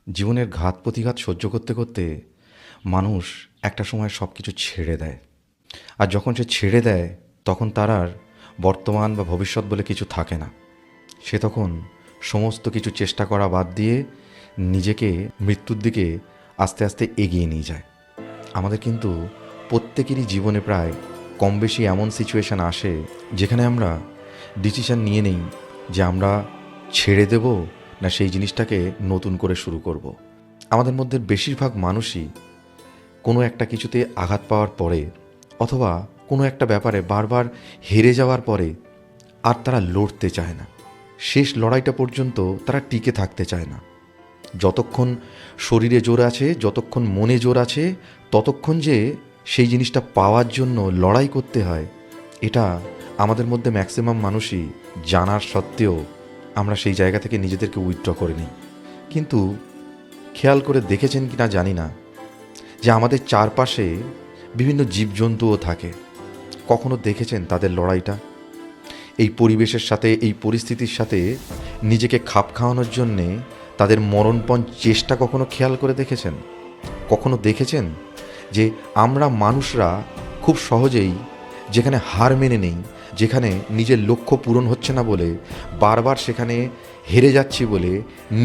জীবনের ঘাত প্রতিঘাত সহ্য করতে করতে মানুষ একটা সময় সব কিছু ছেড়ে দেয়। আর যখন সে ছেড়ে দেয় তখন তার আর বর্তমান বা ভবিষ্যৎ বলে কিছু থাকে না। সে তখন সমস্ত কিছু চেষ্টা করা বাদ দিয়ে নিজেকে মৃত্যুর দিকে আস্তে আস্তে এগিয়ে নিয়ে যায়। আমাদের কিন্তু প্রত্যেকেরই জীবনে প্রায় কম বেশি এমন সিচুয়েশান আসে যেখানে আমরা ডিসিশন নিয়ে নেই যে আমরা ছেড়ে দেব না সেই জিনিসটাকে নতুন করে শুরু করব। আমাদের মধ্যে বেশিরভাগ মানুষই কোনো একটা কিছুতে আঘাত পাওয়ার পরে অথবা কোনো একটা ব্যাপারে বারবার হেরে যাওয়ার পরে আর তারা লড়তে চায় না। শেষ লড়াইটা পর্যন্ত তারা টিকে থাকতে চায় না। যতক্ষণ শরীরে জোর আছে, যতক্ষণ মনে জোর আছে, ততক্ষণ যে সেই জিনিসটা পাওয়ার জন্য লড়াই করতে হয়, এটা আমাদের মধ্যে ম্যাক্সিমাম মানুষই জানার সত্ত্বেও আমরা সেই জায়গা থেকে নিজেদেরকে উইথড্র করে নিই। কিন্তু খেয়াল করে দেখেছেন কি না জানি না যে আমাদের চারপাশে বিভিন্ন জীবজন্তুও থাকে। কখনো দেখেছেন তাদের লড়াইটা? এই পরিবেশের সাথে, এই পরিস্থিতির সাথে নিজেকে খাপ খাওয়ানোর জন্যে তাদের মরণপণ চেষ্টা কখনো খেয়াল করে দেখেছেন? কখনো দেখেছেন যে আমরা মানুষরা খুব সহজেই যেখানে হার মেনে নেই, যেখানে নিজের লক্ষ্য পূরণ হচ্ছে না বলে বারবার সেখানে হেরে যাচ্ছি বলে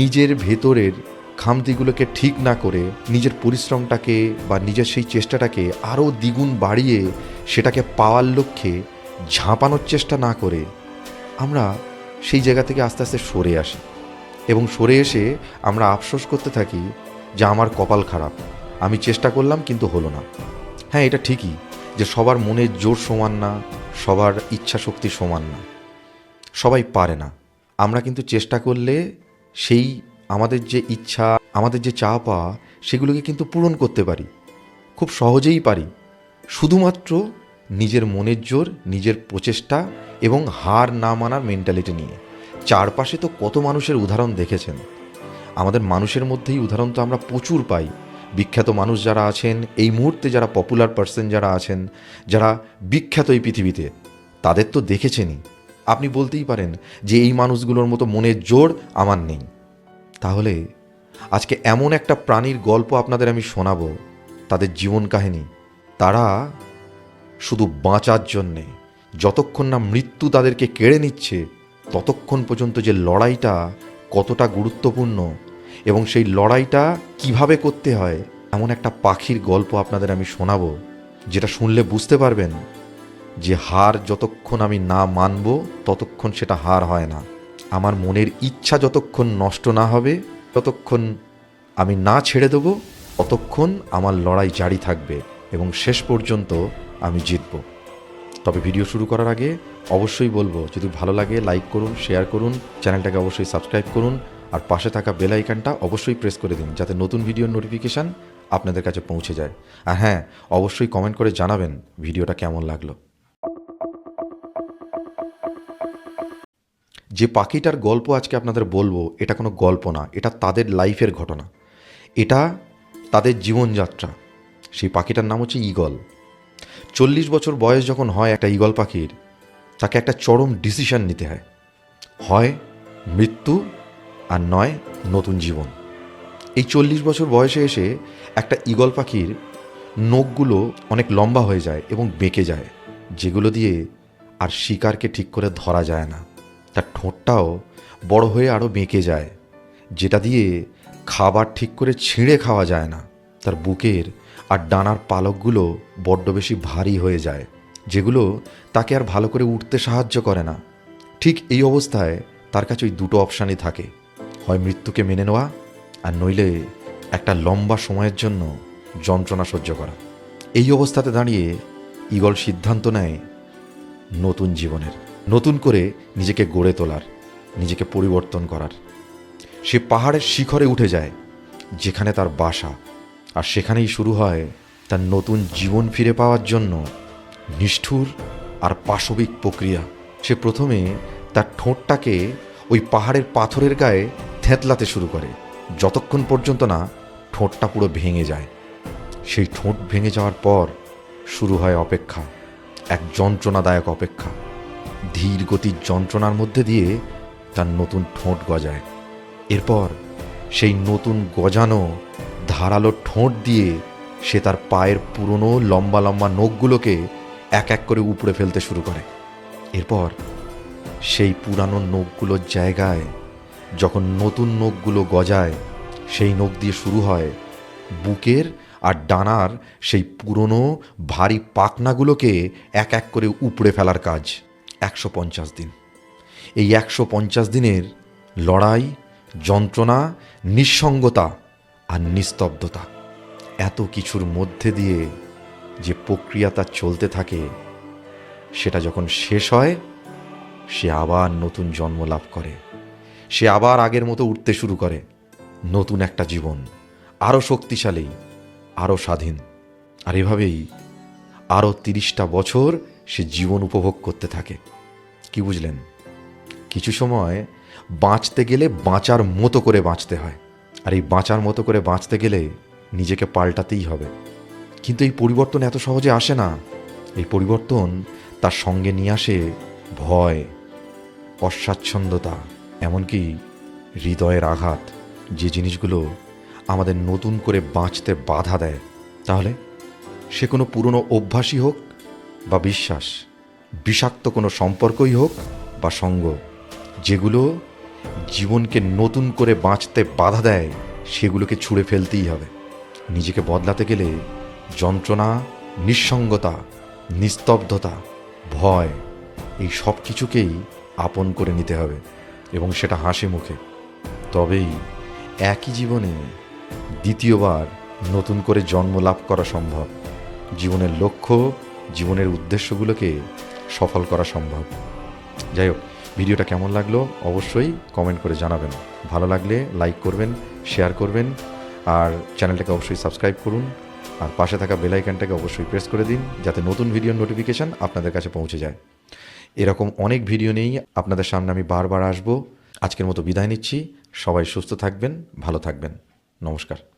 নিজের ভেতরের খামতিগুলোকে ঠিক না করে নিজের পরিশ্রমটাকে বা নিজের সেই চেষ্টাটাকে আরও দ্বিগুণ বাড়িয়ে সেটাকে পাওয়ার লক্ষ্যে ঝাঁপানোর চেষ্টা না করে আমরা সেই জায়গা থেকে আস্তে আস্তে সরে আসি এবং সরে এসে আমরা আফসোস করতে থাকি যে আমার কপাল খারাপ, আমি চেষ্টা করলাম কিন্তু হলো না। হ্যাঁ, এটা ঠিকই যে সবার মনের জোর সমান না, সবার ইচ্ছা শক্তি সমান না, সবাই পারে না। আমরা কিন্তু চেষ্টা করলে সেই আমাদের যে ইচ্ছা, আমাদের যে চাওয়া পাওয়া, সেগুলোকে কিন্তু পূরণ করতে পারি, খুব সহজেই পারি, শুধুমাত্র নিজের মনের জোর, নিজের প্রচেষ্টা এবং হার না মানার মেন্টালিটি নিয়ে। চারপাশে তো কত মানুষের উদাহরণ দেখেছেন। আমাদের মানুষের মধ্যেই উদাহরণ তো আমরা প্রচুর পাই। বিখ্যাত মানুষ যারা আছেন, এই মুহূর্তে যারা পপুলার পার্সন যারা আছেন, যারা বিখ্যাত এই পৃথিবীতে, তাদের তো দেখেছেনই। আপনি বলতেই পারেন যে এই মানুষগুলোর মতো মনের জোর আমার নেই। তাহলে আজকে এমন একটা প্রাণীর গল্প আপনাদের আমি শোনাবো, তাদের জীবন কাহিনী। তারা শুধু বাঁচার জন্যে, যতক্ষণ না মৃত্যু তাদেরকে কেড়ে নিচ্ছে ততক্ষণ পর্যন্ত যে লড়াইটা কতটা গুরুত্বপূর্ণ এবং সেই লড়াইটা কিভাবে করতে হয়, এমন একটা পাখির গল্প আপনাদের আমি শোনাবো, যেটা শুনলে বুঝতে পারবেন যে হার যতক্ষণ আমি না মানব ততক্ষণ সেটা হার হয় না। আমার মনের ইচ্ছা যতক্ষণ নষ্ট না হবে, ততক্ষণ আমি না ছেড়ে দেবো, ততক্ষণ আমার লড়াই জারি থাকবে এবং শেষ পর্যন্ত আমি জিতব। তবে ভিডিও শুরু করার আগে অবশ্যই বলবো, যদি ভালো লাগে লাইক করুন, শেয়ার করুন, চ্যানেলটাকে অবশ্যই সাবস্ক্রাইব করুন, আর পাশে থাকা বেল আইকনটা অবশ্যই প্রেস করে দিন যাতে নতুন ভিডিওর নোটিফিকেশান আপনাদের কাছে পৌঁছে যায়। আর হ্যাঁ, অবশ্যই কমেন্ট করে জানাবেন ভিডিওটা কেমন লাগলো। যে পাখিটার গল্প আজকে আপনাদের বলবো, এটা কোনো গল্প না, এটা তাদের লাইফের ঘটনা, এটা তাদের জীবনযাত্রা। সেই পাখিটার নাম হচ্ছে ঈগল। 40 বছর বয়স যখন হয় একটা ঈগল পাখির, তাকে একটা চরম ডিসিশন নিতে হয়, হয় মৃত্যু আর নয় নতুন জীবন। এই 40 বছর বয়সে এসে একটা ঈগল পাখির নখগুলো অনেক লম্বা হয়ে যায় এবং বেঁকে যায়, যেগুলো দিয়ে আর শিকারকে ঠিক করে ধরা যায় না। তার ঠোঁটটাও বড় হয়ে আরও বেঁকে যায়, যেটা দিয়ে খাবার ঠিক করে ছিঁড়ে খাওয়া যায় না। তার বুকের আর ডানার পালকগুলো বড্ড বেশি ভারী হয়ে যায়, যেগুলো তাকে আর ভালো করে উঠতে সাহায্য করে না। ঠিক এই অবস্থায় তার কাছে ওই দুটো অপশানই থাকে, হয় মৃত্যুকে মেনে নেওয়া আর নইলে একটা লম্বা সময়ের জন্য যন্ত্রণা সহ্য করা। এই অবস্থাতে দাঁড়িয়ে ঈগল সিদ্ধান্ত নেয় নতুন জীবনের, নতুন করে নিজেকে গড়ে তোলার, নিজেকে পরিবর্তন করার। সে পাহাড়ের শিখরে উঠে যায় যেখানে তার বাসা, আর সেখানেই শুরু হয় তার নতুন জীবন ফিরে পাওয়ার জন্য নিষ্ঠুর আর পাশবিক প্রক্রিয়া। সে প্রথমে তার ঠোঁটটাকে ওই পাহাড়ের পাথরের গায়ে থেঁতলাতে শুরু করে, যতক্ষণ পর্যন্ত না ঠোঁটটা পুরো ভেঙে যায়। সেই ঠোঁট ভেঙে যাওয়ার পর শুরু হয় অপেক্ষা, এক যন্ত্রণাদায়ক অপেক্ষা। ধীর গতির যন্ত্রণার মধ্যে দিয়ে তার নতুন ঠোঁট গজায়। এরপর সেই নতুন গজানো ধারালো ঠোঁট দিয়ে সে তার পায়ের পুরনো লম্বা লম্বা নখগুলোকে এক এক করে উপড়ে ফেলতে শুরু করে। এরপর সেই পুরানো নখগুলোর জায়গায় যখন নতুন নখগুলো গজায়, সেই নখ দিয়ে শুরু হয় বুকের আর ডানার সেই পুরনো ভারী পাখনাগুলোকে এক এক করে উপড়ে ফেলার কাজ। 150 দিন। এই 150 দিনের লড়াই, যন্ত্রণা, নিঃসঙ্গতা আর নিস্তব্ধতা, এত কিছুর মধ্যে দিয়ে যে প্রক্রিয়া তার চলতে থাকে, সেটা যখন শেষ হয় সে আবার নতুন জন্ম লাভ করে। সে আবার আগের মতো উঠতে শুরু করে। নতুন একটা জীবন, আরও শক্তিশালী, আরও স্বাধীন। আর এভাবেই আরও 30টা বছর সে জীবন উপভোগ করতে থাকে। কি বুঝলেন? কিছু সময় বাঁচতে গেলে বাঁচার মতো করে বাঁচতে হয়। আর এই বাঁচার মতো করে বাঁচতে গেলে নিজেকে পাল্টাতেই হবে। কিন্তু এই পরিবর্তন এত সহজে আসে না। এই পরিবর্তন তার সঙ্গে নিয়ে আসে ভয়, অস্বাচ্ছন্দ্যতা, এমনকি হৃদয়ের আঘাত, যে জিনিসগুলো আমাদের নতুন করে বাঁচতে বাধা দেয়। তাহলে সে কোনো পুরনো অভ্যাসই হোক বা বিশ্বাস, বিষাক্ত কোনো সম্পর্কই হোক বা সঙ্গ, যেগুলো জীবনকে নতুন করে বাঁচতে বাধা দেয়, সেগুলোকে ছুঁড়ে ফেলতেই হবে। নিজেকে বদলাতে গেলে যন্ত্রণা, নিঃসঙ্গতা, নিস্তব্ধতা, ভয়, এই সব কিছুকেই আপন করে নিতে হবে, এবং সেটা হাসি মুখে। তবেই একই জীবনে দ্বিতীয়বার নতুন করে জন্ম লাভ করা সম্ভব। জীবনের লক্ষ্য, জীবনের উদ্দেশ্যগুলোকে সফল করা সম্ভব। যাই হোক, ভিডিওটা কেমন লাগলো অবশ্যই কমেন্ট করে জানাবেন। ভালো লাগলে লাইক করবেন, শেয়ার করবেন, আর চ্যানেলটাকে অবশ্যই সাবস্ক্রাইব করুন। আর পাশে থাকা বেল আইকনটাকে অবশ্যই প্রেস করে দিন, যাতে নতুন ভিডিওর নোটিফিকেশান আপনাদের কাছে পৌঁছে যায়। এরকম অনেক ভিডিও নিয়েই আপনাদের সামনে আমি বারবার আসবো। আজকের মতো বিদায় নিচ্ছি। সবাই সুস্থ থাকবেন, ভালো থাকবেন। নমস্কার।